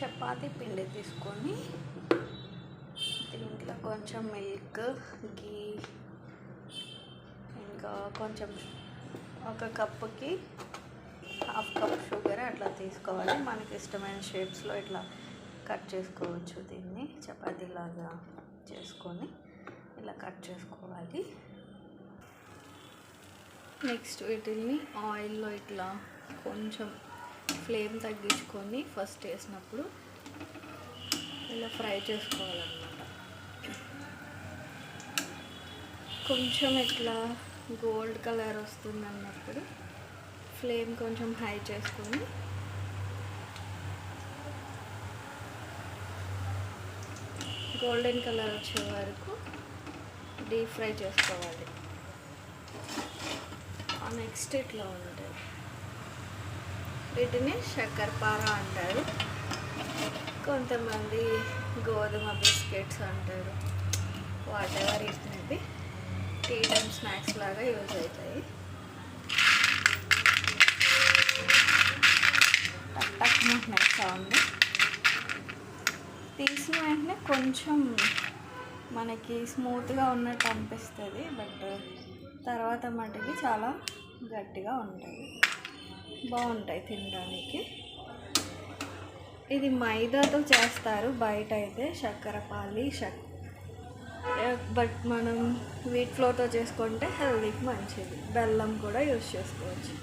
చపాతీ పిండి తీసుకొని దీంట్లో కొంచెం మిల్క్, గీ, ఇంకా కొంచెం ఒక కప్పుకి హాఫ్ కప్ షుగర్ అట్లా తీసుకోవాలి. మనకి ఇష్టమైన షేప్స్లో ఇట్లా కట్ చేసుకోవచ్చు. దీన్ని చపాతీలాగా చేసుకొని ఇలా కట్ చేసుకోవాలి. నెక్స్ట్ వీటిని ఆయిల్లో ఇట్లా కొంచెం ఫ్లేమ్ తగ్గించుకొని ఫస్ట్ వేసినప్పుడు ఇలా ఫ్రై చేసుకోవాలన్నమాట. కొంచెం ఇట్లా గోల్డ్ కలర్ వస్తుంది అన్నప్పుడు ఫ్లేమ్ కొంచెం హై చేసుకొని గోల్డెన్ కలర్ వచ్చే వరకు డీప్ ఫ్రై చేసుకోవాలి. నెక్స్ట్ ఇట్లా ఉంటుంది. వీటిని శక్కరపార అంటారు, కొంతమంది గోధుమ బిస్కెట్స్ అంటారు. Whatever it may be, tea time snacks లాగా యూజ్ అవుతాయి. టక్ టక్ మనకు సౌండ్ తీసిన వెంటనే కొంచెం మనకి స్మూత్గా ఉన్నట్టు అనిపిస్తుంది, బట్ తర్వాత మటుకి చాలా గట్టిగా ఉంటాయి, బాగుంటాయి తినడానికి. ఇది మైదాతో చేస్తారు బయట అయితే, చక్కెరపాలి బట్ మనం వీట్ ఫ్లోర్తో చేసుకుంటే హెల్తీకి మంచిది. బెల్లం కూడా యూజ్ చేసుకోవచ్చు.